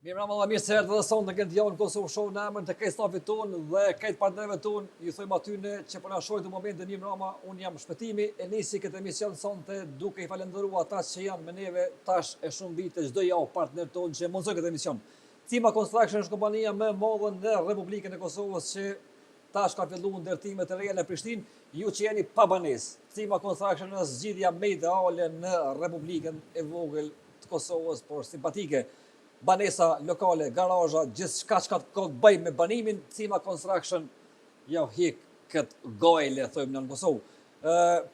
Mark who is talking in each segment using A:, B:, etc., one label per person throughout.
A: Mirë mbrëma, mirë se erdhët dhe sonë të këtë javën Kosovë Show në emër të këtë stafit tonë dhe këtë partnerëve tonë. Ju thojmë atyne që po na shohin në momentin mirë mbrëma, unë jam Shpëtimi, e nisi këtë emision sonte duke i falendëruar ata që janë me neve tash e shumë vite çdo javë partner tonë që mundson këtë emision. Cima Construction është kompania më e madhe në Republikën e Kosovës që tash ka filluar ndërtimet e reja në Prishtinë, ju që jeni pa banesë. Cima Construction është zgjidhja më ideale në Republikën e vogël të Kosovës, por simpatike. Banesa lokale, garazha, gjithçka që ka të bëj me banimin, Cima Construction ja hik këtë gojle, thojmë në Kosovë.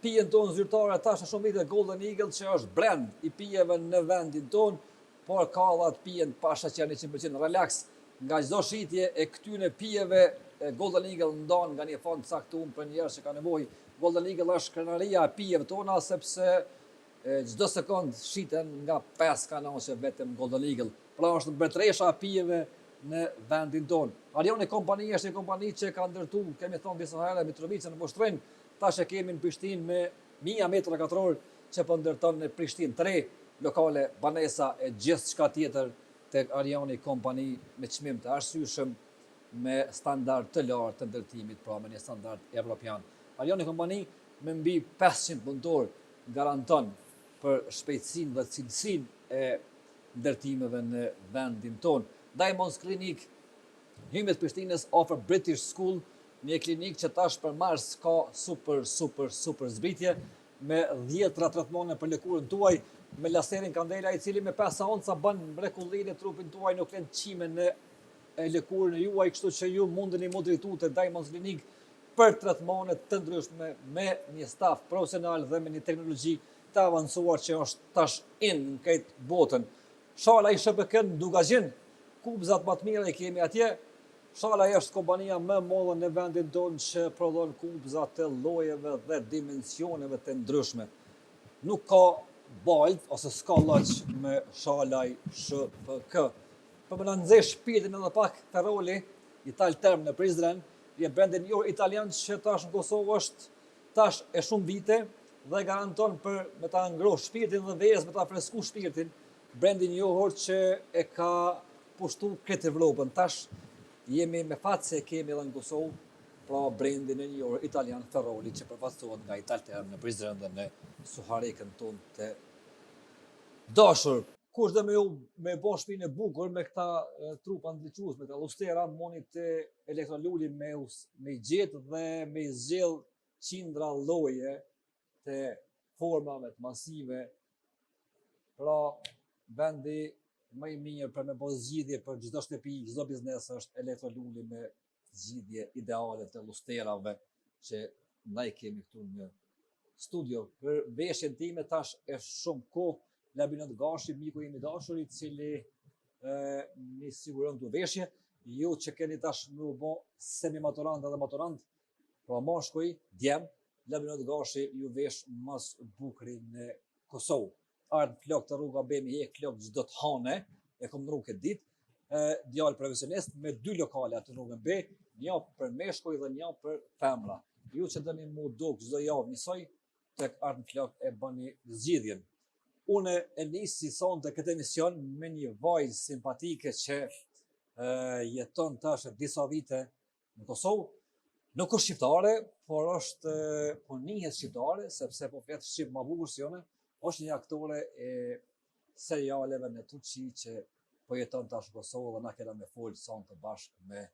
A: Pijen tonë zyrtare tash në shumë vite Golden Eagle që është brand i pijeve në vendin tonë, por ka dhe atë pijen pasha që janë 100% relax. Nga çdo shitje e këtyne pijeve, Golden Eagle ndonë nga një fond caktuar për njerëz që ka nevojë. Golden Eagle është krenaria e pijeve tona sepse çdo sekond shiten nga 5 kanaçe vetëm Golden Eagle. Pra është mbretëresha e pijeve në vendin tonë. Arioni kompani është një kompani që ka ndërtu, kemi thonë disa herë, Mitrovicën në Poshtrin, tash e kemi në Prishtinë me 1000 metra katror që po ndërton në Prishtinë 3 lokale, banesa e gjithçka tjetër tek Arioni kompani me çmim të arsyeshëm me standard të lartë të ndërtimit, pra me një standard evropian. Arioni kompani me mbi 500 punëtor garanton për shpejtësinë dhe cilësinë e ndërtimeve në vendin tonë. Diamonds Clinic, hymet Prishtinës offer British School, një klinik që tash për mars ka super zbritje, me 10 tratmane për lëkurën tuaj, me laserin kandela i cili me 5 onca bën mrekullinë e trupin tuaj, nuk lën çime në lëkurën e juaj, kështu që ju mundeni mu drejtu te Diamonds Clinic për tratmane të ndryshme me një staf profesional dhe me një teknologji të avancuar që është tash në këtë botën. Shala i SHPK-n Dugazhin, kubzat më të mira i kemi atje. Shala është kompania më e madhe në vendin tonë që prodhon kubza të llojeve dhe dimensioneve të ndryshme. Nuk ka balt ose s'ka lloç me Shalaj SHPK. Për më na nxesh shpirtin edhe pak Ferroli, Italterm në Prizren, je brendin italian që tash në Kosovë është tash e shumë vite dhe garanton për me ta ngroh shpirtin dhe vejes, me ta fresku shpirtin, brandin johor që e ka pushtu këtë Evropën. Tash jemi me fatë se kemi edhe në Kosovë, pra brandin e njohur italian Ferroli që përfaqësohet nga Italterm në Prizren dhe në Suharekën tonë të dashur. Kush dhe me bo shpinë e bukur me këta trupa ndriques, me këta lustera, moni të elektroluli me gjetë dhe me zgjell qindra lloje të formave të masive. Pra vendi më i mirë për me bo zgjidhje për çdo shtëpi, çdo biznes është elektroluli me zgjidhje ideale të lusterave që na i kemi këtu në studio. Për veshjen time tash është shumë kohë, Labinot Gashi, miku im i dashur, i cili mi siguron të veshje, ju që keni tash më bo semi-maturant edhe maturant, pra mashkuj, djem, Labinot Gashi ju vesh mas bukri në Kosovë. Ardë flok të rruga bemi e flok çdo të hane, e kom në rrugë këtë ditë, djalë profesionist me 2 lokale atë rrugën B, një për meshkuj dhe një për femra. Ju që dëni mu duk çdo javë njësoj, tek ardë flok e bëni zgjidhjen. Unë e nisi sonte këtë emision me një vajzë simpatike që jeton tash disa vite në Kosovë. Nuk është shqiptare, por është po njihet shqiptare, sepse po flet shqip ma bukur si jone. Është një aktore e serialeve në Turqi që po jeton tash në Kosovë dhe na kena me folë sonte bashkë me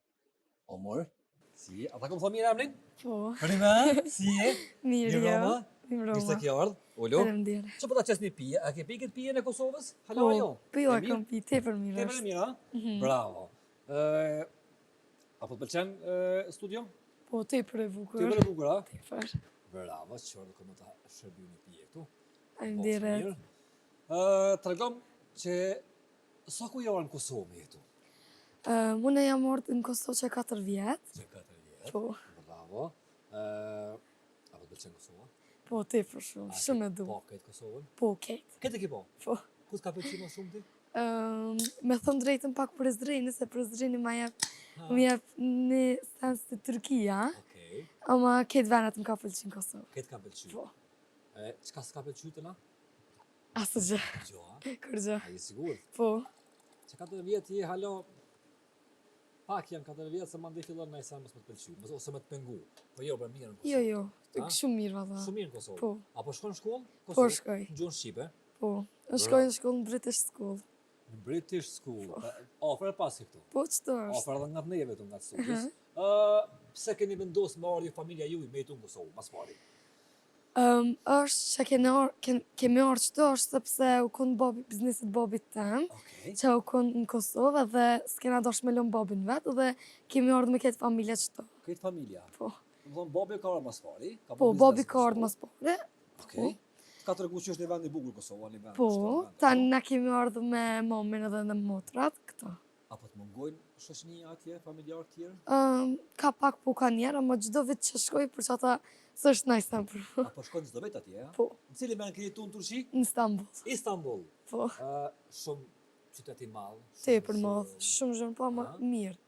A: Omur. Si, ata kom thë mirë emrin?
B: Po.
A: Rime, si e?
B: Mirë, jo.
A: Mirë se ke ardhur. Olo.
B: Faleminderit.
A: Ço po ta çesni pije? A ke pi këtë pije në Kosovës? Hala
B: Po,
A: jo.
B: po jo, kam pi tepër mirë.
A: Tepër mirë, ha? Bravo. Apo të pëlqen studio?
B: Po, tepër e bukur.
A: Tepër e bukur, ha?
B: Tepër.
A: Bravo, çfarë do të shërbim një pije këtu?
B: Faleminderit.
A: Tregom që sa ku javë në Kosovë me jetu?
B: Unë jam ardhur në Kosovë që 4 vjet.
A: Që 4 vjet.
B: Po.
A: Bravo. Apo të pëlqen Kosova?
B: Po, tepër shumë, shumë e du.
A: Po, këtë Kosovën?
B: Po, ketë.
A: Këtë ke po?
B: Po.
A: Kus ka pëlqyer më shumë ti?
B: Me thënë drejtën pak Prizreni, se Prizreni më jep në sens të Turkia,
A: Okej.
B: ama ketë venat më ka pëlqyer në Kosovë.
A: Këtë ka pëlqyer.
B: Po.
A: Çka s'ka pëlqyer të na?
B: Asë gjë.
A: Gjo, ha?
B: Kur gjë.
A: A je sigurt?
B: Po.
A: Se 4 vjet je halo pak janë 4 vjet se mandi fillon në sa mos më të pëlqy, ose më të pengu. Po jo për mirë në Kosovë.
B: Jo, shumë mirë valla.
A: Shumë mirë në Kosovë.
B: Po.
A: Apo shkon në shkollë?
B: Po
A: Kosovë?
B: shkoj.
A: Gjuhën shqipe.
B: Po. Unë shkoj në shkollë në British School.
A: Në British School. Ofër e pasi këtu.
B: Po ç'do është?
A: Ofër edhe nga neve këtu nga studis. Pse keni vendosur me ardhi familja juaj me jetu në Kosovë, mas pari?
B: Është që kemi ardhur qëto është sepse u kon biznesit babit tem, që u kon në Kosovë dhe s'kena dosh me lën babin vet dhe kemi ardhur me këtë familje qëto.
A: Këtë familja?
B: Po.
A: Më thonë babi ka ardhur mas pari?
B: Po, babi ka ardhur mas pari.
A: Okej. Ka treguar që është një vend i bukur Kosova, një vend.
B: Po, tani na kemi ardhur me mamin edhe me motrat këto.
A: Apo të mungojnë shoqëni atje, familjarë tjerë?
B: Ka pak po ka njerë, ama çdo vit që shkoj për çata s'është nice për.
A: Apo shkon çdo vit atje, ja?
B: Po.
A: Në cilin vend ke jetuar në Turqi?
B: Në Istanbul.
A: Istanbul.
B: Po.
A: Shumë qytet i madh.
B: Tepër madh, shumë po ama mirë.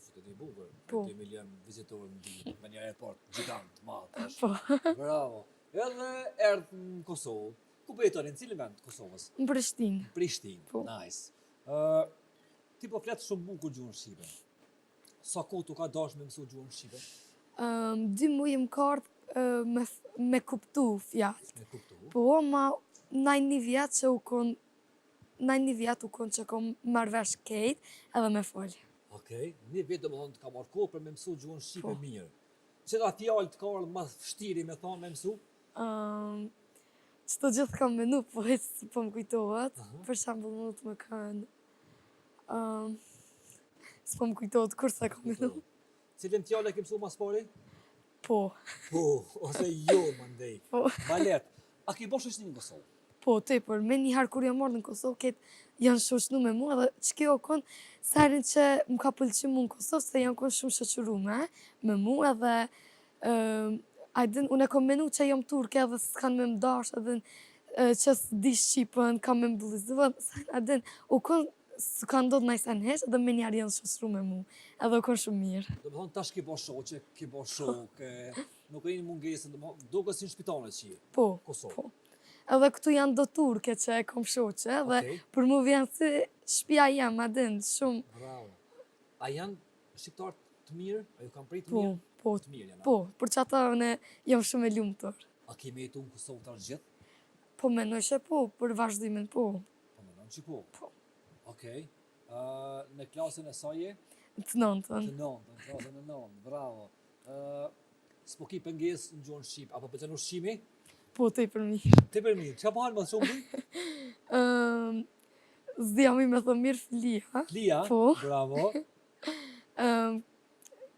A: Qytet i bukur.
B: Po.
A: 2 milion vizitorë në ditë, me një aeroport gjigant, madh.
B: Po.
A: Bravo. Edhe erdh në Kosovë. Ku po jetoni, në cilin vend të Kosovës?
B: Në Prishtinë.
A: Prishtinë.
B: Po.
A: Nice. Ti po flet shumë bukur gjuhën shqipe. Sa kohë tu ka dash me mësu gjuhën shqipe?
B: 2 muaj më ka ardhur me kuptu fjalë.
A: Me kuptu.
B: Po, ma një vjet që u kon që kom marrë vesh kejt edhe me folë.
A: Okej, një vit domethënë të ka marrë kohë për me mësu gjuhën shqipe mirë. Çfarë fjalë të ka ardhur më vështirë me thonë me mësu?
B: Çdo gjithë kam menu, po po më kujtohet. Për shembull, mund të më kanë s'po më kujtohet kur sa kam menu.
A: Cilën fjalë ke mësuar mas pari?
B: Po.
A: Po, ose jo mandej.
B: Po.
A: Balet. A ke bosh shoqëni në Kosovë?
B: Po, tepër. Me një herë kur jam marrë në Kosovë, janë shoqënu me mua dhe ç'kjo kon serin që më ka pëlqyer mua në Kosovë se janë kon shumë shoqëruar me mua dhe unë e kom menu që jam turke edhe s'kan me mdash edhe që s'di Shqipën, kam me mbullizuar, u kon s'ka ndodhur najsen heq edhe me njerë janë shoqëruar me mua, edhe u kon shumë mirë.
A: Do të thonë tash ke bosh shoqe, ke bosh shok, nuk e një mungesën, duket si në shpitalet që je.
B: Po,
A: Kosovë.
B: po. Edhe këtu janë do turke që e kom shoqe dhe për mu vjen si shtëpia jam, shumë.
A: Bravo. A janë shqiptar të mirë? A ju kanë prit të
B: Po,
A: mirë?
B: po,
A: Të mirë janë.
B: po, për që ata unë jam shumë e lumtur.
A: A kemi jetu në Kosovë të gjithë?
B: Po menoj që po, për vazhdimin po.
A: Po menon që po.
B: Po.
A: Okej. Në klasën e saj je?
B: Të nëntën.
A: Të nëntën, në klasën e nëntën. Bravo. S'po ki pengesë në gjuhën shqip, apo pëlqen ushqimi?
B: Po, tepër mirë.
A: Tepër mirë. Çfarë bëhen më shumë ti?
B: Zdia mi me thë mirë flia.
A: Flia?
B: Po.
A: Bravo.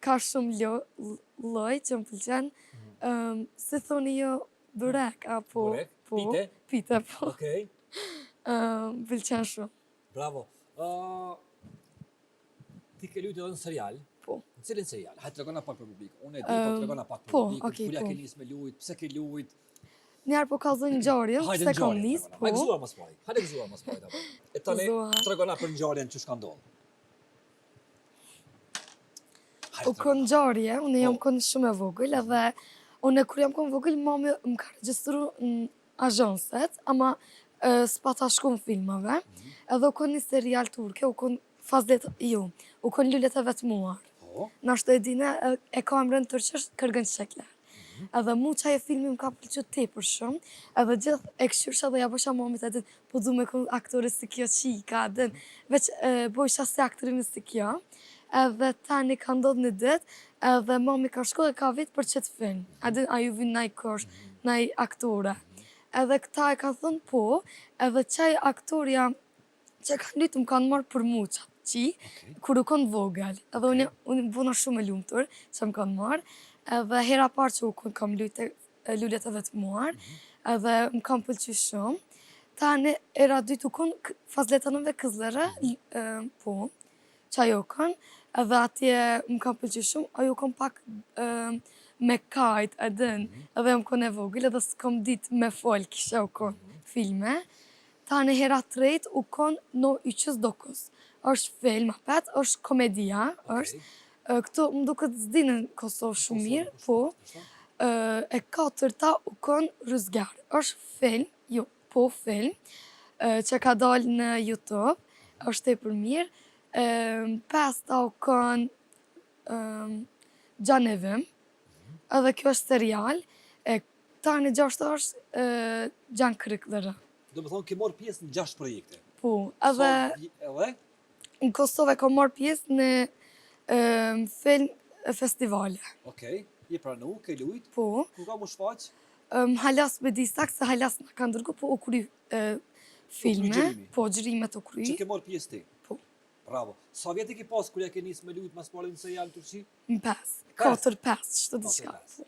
B: Ka shumë lloj që më pëlqen. Si thoni jo, burek, apo...
A: Burek?
B: Po,
A: Pite?
B: Pite, po.
A: Okej.
B: Pëlqen shumë.
A: Bravo. Ti ke luajtur edhe në serial?
B: Po.
A: Në cilin serial? Hajde tregona pak për publik. Unë e di, po tregona pak për
B: po,
A: publik.
B: okej,
A: Kur ja
B: po.
A: ke nisë me luajt, pse ke luajt?
B: Njerë po ka zënë ngjarjen,
A: Hajde
B: pse kam
A: ngjarjen.
B: nis, po.
A: Hajde gëzuar mas pari. Hajde gëzuar mas pari apo. E tani
B: Gëzuar.
A: tregona për ngjarjen që s'ka ndodhur.
B: U kon ngjarje, unë jam kon shumë e vogël edhe unë kur jam kon vogël mami më ka regjistru në agjenset, ama s'pa ta shku në filmave. Edhe u kon një serial turke, u kon u kon Lullet e vetmuar.
A: Po.
B: Nashtë e dine e ka emrën turqisht Kërgën Çekler. Edhe mu qaj e filmi më ka pëlqyer tepër shumë, edhe gjithë e këshyrsha dhe ja bësha mamit edhe po du me kon aktore si kjo qika, edhe veç bësha si aktorimi si kjo. Edhe tani ka ndodhur një ditë, edhe mami ka shku dhe ka vit për qëtë film. Edhe a ju vinë naj kosh, naj aktore. Edhe këta e ka thënë po, edhe qaj aktoria që kanë lytë më kanë marrë për mu qatë qi, kur u konë vogël. Edhe unë bëna shumë e lumtur që më kanë marrë. Edhe hera parë që u konë kam Lullet e vetmuar, edhe më kanë pëlqyer shumë. Tani era dytë u konë Fazletanëve Këzlere, po, që ajo konë, edhe atje më kanë pëlqyer shumë, ajo konë pak me kajt, edhe më konë e vogël, edhe s'kam ditë me fol, kisha u konë filme. Tani hera tretë u konë No Yqës Dokës. Është film, apet, është komedia, është. Këto më duket s'dinë në Kosovë shumë mirë, po. E katërta u konë Rëzgar. Është film, jo, po film, që ka dalë në YouTube. është tepër mirë. 5 taukon Gjanevim, edhe kjo është serial. Tani 6 është Gjan Krykdërë.
A: Do më thonë, ke marrë pjesë në 6 projekte.
B: Po, edhe
A: Edhe?
B: në Kosovë kam marrë pjesë në film festivale.
A: Okej, je pranu, ke lujt.
B: Po,
A: Ku ka mu shfaq?
B: halas me di sakt se halas në kanë dërgu, po u kry filme,
A: gjërimi.
B: po gjërimet u kry.
A: Që ke marrë pjesë ti?
B: Po.
A: Bravo. Sa vjetë ke pas kur ja ke nisë me lujt mas parë në serial në Turqi?
B: Në 5, 4-5, çdo diçka.
A: 4-5.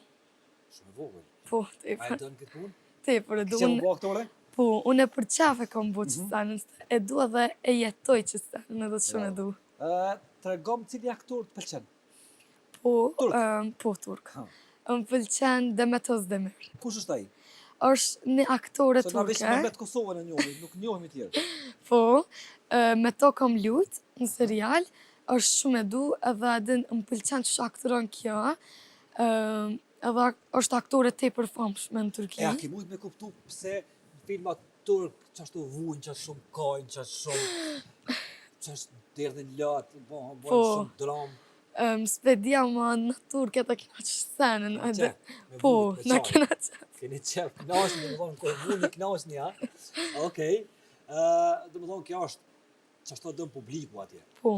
A: Shumë e vogël.
B: Po,
A: A e
B: tepër,
A: dënë këtë punë?
B: tepër, e du
A: Që më
B: unë,
A: bo aktore?
B: po, unë e për qafe kam bo që stanën, e du edhe e jetoj që stanën, edhe shumë e du.
A: Tregom cili aktor të pëlqen.
B: Po,
A: Turk?
B: po, turk.
A: Ha.
B: Më pëlqen Demet Özdemir.
A: Kush është ai?
B: Është një aktore
A: Se na veç
B: turke.
A: me mbet Kosovën e njohim, nuk njohim i tjerë.
B: Po, me to kam lut në serial, është shumë e du, edhe adin më pëlqen që aktoron kjo, edhe është aktore tepër famshme në Turki.
A: E a ke mujt me kuptu pse në filmat turk që ashtu vujnë, që ashtu shumë kajnë, që ashtu shumë... që ashtu derdhin latë, bojnë
B: Po.
A: shumë dramë.
B: Spedia ma në turke të kena që senën.
A: Me qef, me
B: Po,
A: vujt, me
B: në
A: qaj.
B: kena që.
A: Keni qef, knasni, dhe më thonë, kërë vujnë knasni, ha? Okej. Dhe më thonë, kjo është që ashtu dëmë publiku atje.
B: Po,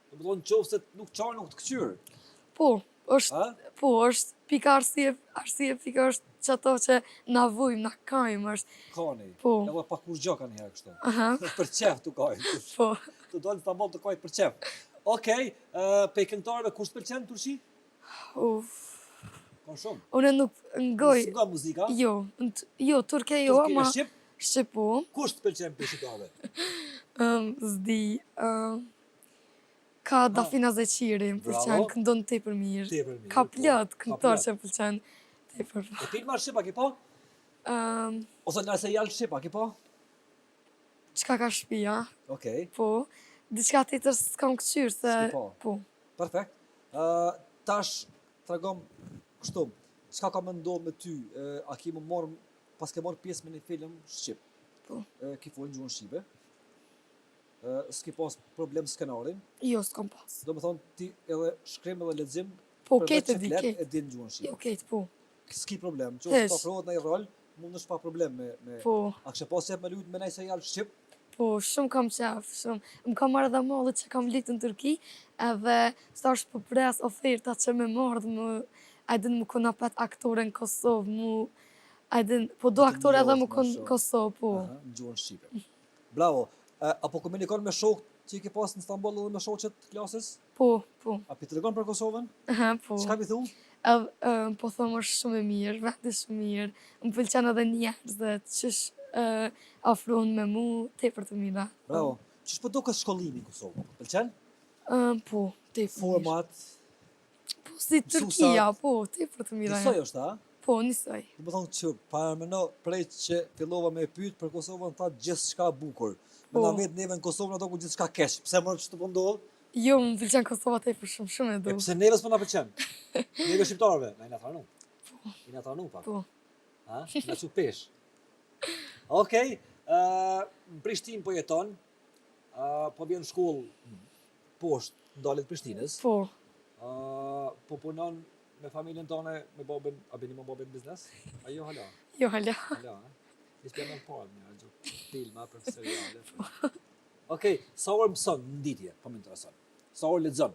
A: Dhe më thonë, qovë se nuk qarë nuk të këqyrë.
B: po, është,
A: Ha?
B: po, është pika arsye pika është që ato që na vujmë, na kajmë, është,
A: Kani.
B: Po.
A: Edhe pa kur gjë kanë herë kështu.
B: aha,
A: Për qef të kajnë.
B: po.
A: Të dojnë Istanbul të kajtë për qef. Okej, pe këngëtarëve kush të pëlqen Turqi?
B: Uf,
A: Ka shumë.
B: unë nuk ngoj,
A: Nga muzika?
B: jo, jo, turke jo,
A: Turki e
B: ama
A: Shqip?
B: Shqipu,
A: Kush të pëlqen për shqiptarëve?
B: zdi, ka Dafina Zeqiri, më pëlqen,
A: Bravo.
B: këndon tepër mirë.
A: Tepër mirë,
B: Ka
A: po.
B: plot
A: Ka
B: këngëtar
A: plot.
B: që më pëlqen tepër.
A: E filma Shqip a ke po? Ose nga serial Shqip a ke po?
B: Çka ka shtëpia?
A: Okej,
B: Po, diçka tjetër s'kam këqyrë se...
A: S'ke pa.
B: Po,
A: perfekt. Tash, tregom kështu, çka ka më ndodhur me ty? A ke më marrë, pas ke marrë pjesë me një film Shqip?
B: po,
A: Ke folën gjuhën Shqipe? S'ke pas problem skenarin?
B: jo s'kam pas.
A: Do më thonë, ti edhe shkrim edhe lexim,
B: Po,
A: përveç
B: ketë
A: që
B: di,
A: flet,
B: ketë.
A: e din gjuhën Shqipe.
B: Jo, ketë, po.
A: S'ki problem, që
B: Hesh.
A: ose pa provohet në i rol, mund është pa problem me...
B: Po,
A: A kështë pas qef me lujt me nej serial Shqip?
B: po, shumë kam qef, shumë. Më kam marrë edhe mollet që kam litë në Turki, edhe s'tash po pres oferta që me marrë dhe më... Ajdin më kona pet aktore në Kosovë, mu... Ajdin, po do
A: Të
B: aktore edhe
A: njohës
B: më
A: ma
B: konë
A: shumë.
B: Kosovë, po.
A: Aha, në gjuhën Shqipe. Bravo. Apo komunikon me shok që i ke pas në Istanbul edhe me shoqet klasës?
B: Po, po,
A: A pi të regon për Kosovën?
B: aha, po.
A: Çka mi thu?
B: Edhe, po thëmë është shumë e mirë, vetë shumë mirë. Më pëlqen edhe njerëzit, qësh afrohen me mu, tepër të mira.
A: Bravo. Qësh po do këtë shkollimi në Kosovë? Pëlqen?
B: Po, tepër mirë.
A: Format,
B: Po, si Turkia, po, tepër të mira.
A: njësoj është, ha?
B: Po, njësoj.
A: Dhe më thonë që parmeno prej që fillova me pyet për Kosovën, tha gjithë shka bukur. Me
B: Po.
A: na met neve në Kosovën ato ku gjithë shka kesh. Pse më që të pëndohë?
B: Jo, më pëlqen Kosova tepër shumë, shumë e
A: E
B: du.
A: pse neve s'po na pëlqen? Neve shqiptarëve, na i na tranu. I na tranu pak.
B: Po,
A: Ha? Na që pesh. Okej, në Prishtinë po jeton, po vjen shkollë poshtë ndalit Prishtinës,
B: po,
A: po punon me familjen tonë, me babën, a bini me babën biznes? A jo hala?
B: jo hala.
A: Hala, ha? Nisë për në parë, një gjë filma për seriale. Okej, sa orë mëson në ditje, po më intereson. Sa orë lexon?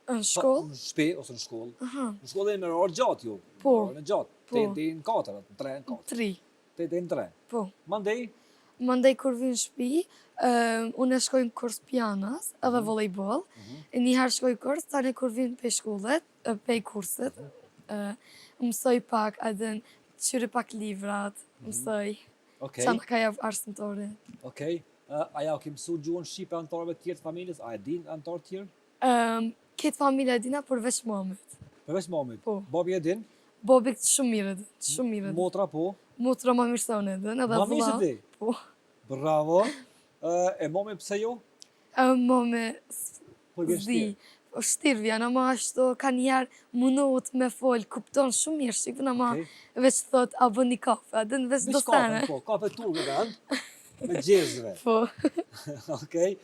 B: Në shkollë?
A: Në shtëpi ose në shkollë?
B: Aha,
A: Në shkollë e me orë gjatë ju.
B: Po.
A: Orë gjatë.
B: Po.
A: Te në 4, në 3, në 4.
B: 3,
A: Te në 3.
B: po.
A: Mandej,
B: Mandej kur vinë shtëpi, unë shkoj në kurs pianas edhe volejbol. E njëherë shkoj kurs, tani kur vinë pe shkollet, pe kurset, mësoj pak, adën, qyri pak livrat, mësoj.
A: okej,
B: Qa në ka javë arsimtore.
A: okej. A ja ke mësu gjuhën shqipe antarëve të tjerë të familjes? A e din antarë të tjerë?
B: Këtë familje e dina përveç mamit.
A: Përveç mamit.
B: Po.
A: Babi e din?
B: Bobik shumë mirë edhe, shumë mirë edhe.
A: Motra po.
B: Motra ma mirë se unë edhe, edhe
A: Mami se
B: vëlla.
A: di?
B: Po.
A: Bravo. E mami pse jo?
B: Mame,
A: Po i vjen
B: zdi.
A: shtirë.
B: O shtirë vjen, ama ashtu ka njerë mundohet me fol, kupton shumë mirë shqipën, ama
A: Okej.
B: veç thot, a bën një kafe, a dën veç do
A: Veç kafe,
B: sene.
A: po, kafe turke kanë. me gjezve.
B: Po.
A: Okej.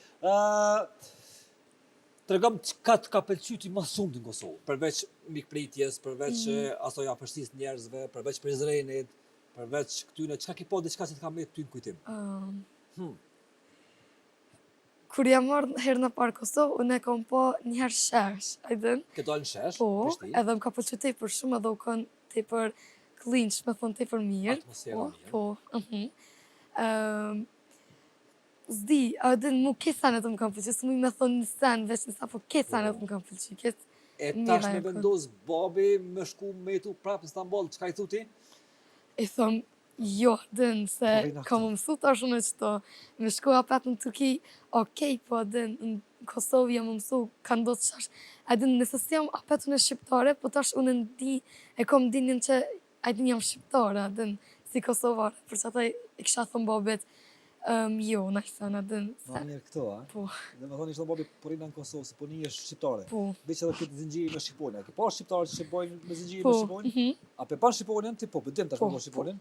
A: Tregom çka të ka pëlqyer ti më shumë në Kosovë, përveç mikpritjes, përveç asoj afërsisë njerëzve, përveç Prizrenit, përveç këtyne, çka ke po diçka që të ka mbet ty në kujtim?
B: Kur jam marrë herë në parë Kosovë, unë e kom po njëherë shesh, a i dën?
A: Ke dalë në shesh,
B: Po,
A: Prishtinë,
B: edhe më ka pëlqyer tepër shumë, edhe u kon tepër clinch, me thonë tepër mirë.
A: atmosfera mirë.
B: Po. Zdi, a dën mu ke sanet më kam pëlqyer, s'muj me thonë një sen veç në sa, po ke sanet më kam pëlqyer.
A: E tash me vendos babi me shku me tu prapë në Stamboll, çka i thuti?
B: I thom, jo, dën, se
A: rina
B: kam
A: këtu.
B: mësu tash unë qëto, me shku apet në Turki, okej, po dën, në Kosovë jam mësu, ka ndodhë qash, a dën, nëse si jam apet unë shqiptare, po tash unë e kom dinin që, a dën jam shqiptare, a dën, si Kosovare, për që ata i kisha thonë babet, jo, na i thënë, a dën,
A: Ma mirë këto, a?
B: po,
A: Dhe me thonë ishte babi porina në Kosovë, se po një është shqiptare.
B: po,
A: Veç edhe këtë zinxhiri me Shqiponin. A ke pa shqiptarë që shqipojnë me zinxhiri
B: po,
A: me Shqiponin? A pe pan Shqiponin ti? Po, pëdim tash
B: Po,
A: me po Shqiponin.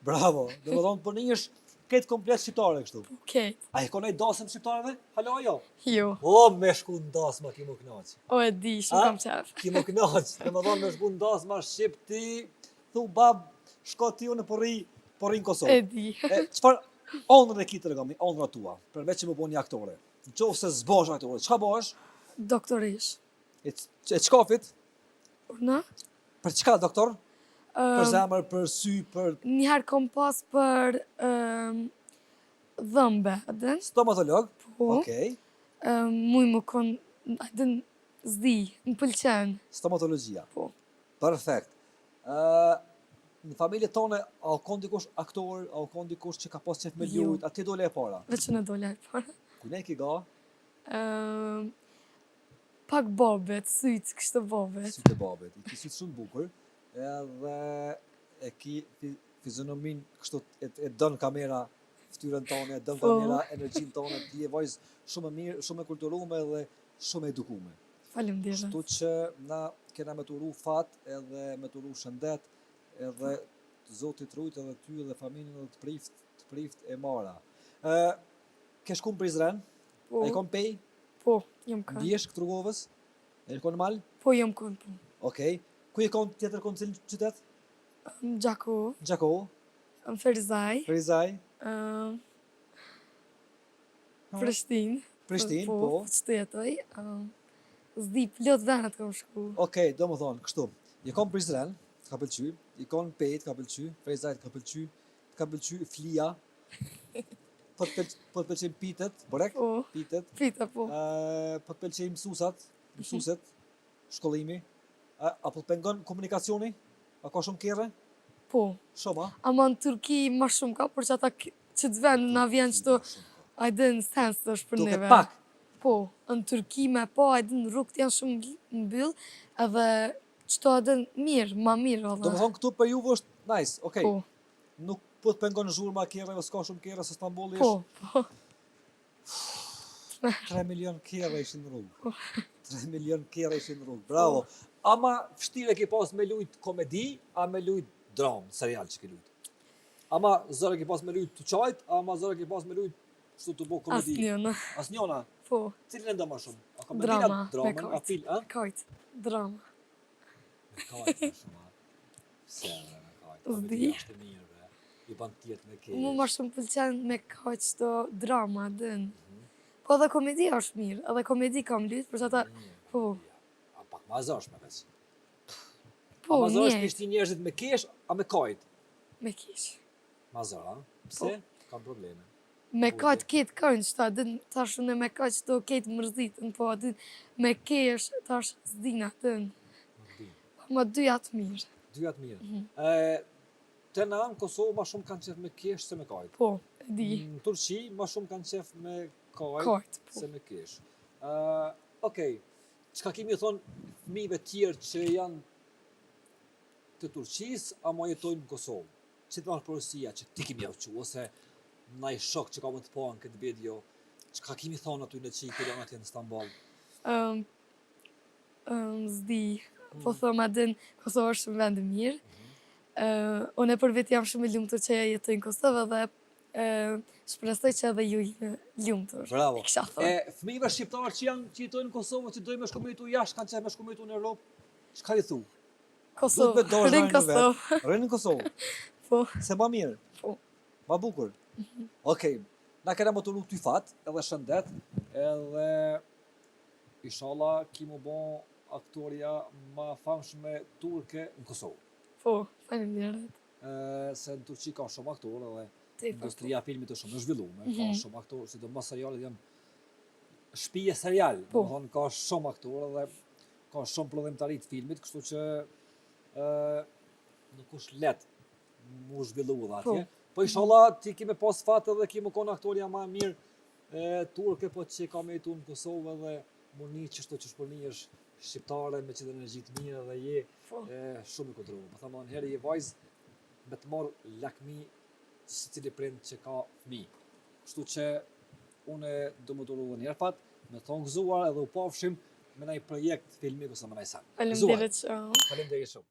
A: Bravo. Dhe me thonë po një është këtë komplet shqiptare kështu.
B: okej,
A: A e konaj dasëm shqiptarëve? Halo jo.
B: jo,
A: O, me shku në dasma ki më knaq.
B: o e di, shumë
A: A?
B: kam qef.
A: Ki më knaq. Dhe me thonë me shku në dasma shqip ti, thu bab, shko ti unë po rri në Kosovë.
B: E di.
A: Çfarë ondrën e ki të regami, ondra tua, përveç që më bo një aktore. Në qovë se zbosh aktore, çka bosh?
B: Doktorish.
A: E çkafit?
B: Urna?
A: Për çka, doktor? Për zemër, për sy, për
B: Njëherë kom pas për dhëmbe, a dën?
A: stomatolog?
B: Po.
A: Okej.
B: Muj më kon, a dën, zdi, më pëlqen.
A: Stomatologjia.
B: Po.
A: Perfekt. Në familje tone, a o kon dikush aktor, a o kon dikush që ka pas qef me
B: Jo.
A: lujt, a ti dole e para?
B: Veç në dole e para.
A: Kune ki ga,
B: Pak babet, sytë, kështë babet.
A: sytë e babet, i ki sytë shumë bukur, edhe e ki fizionomin kështu e dën kamera ftyrën tonë, e dën
B: Po.
A: kamera energjin tonë, ti e vajzë shumë e mirë, shumë e kulturume dhe shumë e edukume.
B: Faleminderit.
A: Kështu që na kena me turu fat edhe me turu shëndet edhe Zoti të rujt edhe ty edhe familjen edhe të prift e mara. Ke shku në Prizren?
B: Po,
A: A i kon pej?
B: po, jam kanë.
A: Ndjesh këtë rrugovës? E i kon mal?
B: Po, jam kanë, po.
A: Okej. Ku i kon tjetër kon cilë qytet?
B: Gjako,
A: Gjakovo?
B: Ferizaj,
A: Ferizaj?
B: Prishtinë.
A: Prishtinë,
B: Po,
A: po.
B: që të jetoj. Zdi, plot venet kam shku.
A: Okej, do më thonë, kështu. I kon Prizren, të ka pëlqy, i kon pej, të ka pëlqy, Ferizaj të ka pëlqy flia, po të pëlqejnë pitet, borek?
B: Po,
A: Pitet.
B: pita, po.
A: Po të pëlqejnë mësuset, shkollimi, apo të pengon komunikacioni? A ka shumë kere?
B: Po.
A: Shumë, a?
B: Ama në Turki ma shumë ka, për që ata që të vend na vjen qëto, ajde në sens të është për
A: Duke
B: neve.
A: pak.
B: Po, në Turki me po, ajde në rrugët janë shumë mbyll, edhe qëto ajde mirë, ma mirë,
A: Do
B: edhe.
A: më thonë këtu për juve është nice, okej.
B: Po,
A: Nuk po të pengon zhurma kere, o s'ka shumë kere, se Stambolli
B: po,
A: është
B: po.
A: 3 milion kere ishin në rrugë. 3 milion kere ishin në rrugë, bravo. Ama vështirë ke pas me lujt komedi, a me lujt dramë, serial që ke lujt? Ama zërë ke pas me lujt të qajt, ama zërë ke pas me lujt kështu të bo komedi?
B: Asnjëna.
A: Asnjona?
B: Po,
A: Cilën e ndo ma shumë? A komedina,
B: drama, me
A: dramën, a
B: kajt.
A: film, a?
B: Kajt, drama.
A: Me kajt ma shumë, a? Pse bre, me kajt?
B: Zdi.
A: Komedia është e mirë, bre. I ban tjetë me kesh.
B: Mu ma shumë pëlqen me kajt qëto drama, dën. Po edhe komedia është mirë, edhe komedi kam lyt, për që ata, po,
A: A pak ma zashme veç.
B: po,
A: A ma zash
B: një,
A: pishti njerëzit me kesh, a me kajt?
B: me kish.
A: Ma zar, a? Pse? Kam probleme.
B: Me
A: Po,
B: kajt ketë kënë qëta, dën, tash unë me kajt qëto ketë mërzitën, po, dën, me kesh, tash zdina, dën.
A: Nuk di.
B: Ma dyja të mirë,
A: Dyja të mirë. Te na në Kosovë ma shumë kanë qef me kesh se me kajt.
B: po, e di,
A: Në Turqi ma shumë kanë qef me kajt
B: kajt, po.
A: se me kesh. Okej, çka kemi thonë fëmijëve tjerë që janë të Turqisë, ama jetojnë në Kosovë? Që të marrë porosia që ti kemi javqu, ose naj shok që ka më të panë këtë video, çka kemi thonë aty në që i këtë janë atje në Stamboll?
B: Zdi, po thoma dën, Kosovë është shumë vend i mirë. Unë e për vetë jam shumë e lumtur që jetoj në Kosovë dhe Shpresoj që edhe ju jeni lumtur.
A: Bravo.
B: Kisha thënë.
A: Fëmijëve shqiptarë që jetojnë në Kosovë, që dojnë me shku me jetu jashtë, kanë qenë me shku me jetu në Europë, çka i thu?
B: Kosovë, rinë Kosovë.
A: Rrinë në Kosovë.
B: Po,
A: Se ma mirë,
B: po.
A: ma bukur. Okej, na kena më të nuk ty fat, edhe shëndet, edhe inshallah ki mu bon aktoria ma famshme turke në Kosovë.
B: Po, faleminderit.
A: Se në Turqi ka shumë aktorë edhe
B: Tepër,
A: industria e filmit është shumë e zhvilluar, ka shumë aktorë, sidomos serialet janë shtëpia serial,
B: Po.
A: domethënë ka shumë aktorë dhe ka shumë prodhimtari të filmit, kështu që nuk është lehtë mu zhvillu dhe atje. Po inshallah ti kime pas fat edhe ki më konë aktoria ma mirë turke, po që ka me jetu në Kosovë edhe mu një qështu që shpërni është shqiptare me qëtë energji të mirë dhe je shumë i kontrollu. Më thamë në herë je vajzë me të marrë lakmi si cili prind që ka fëmijë. Kështu që une do më duru dhe njerë fat, me thonë gëzuar edhe u pafshim me nëjë projekt filmi kësa më nëjë sen.
B: Faleminderit shumë.
A: Faleminderit shumë.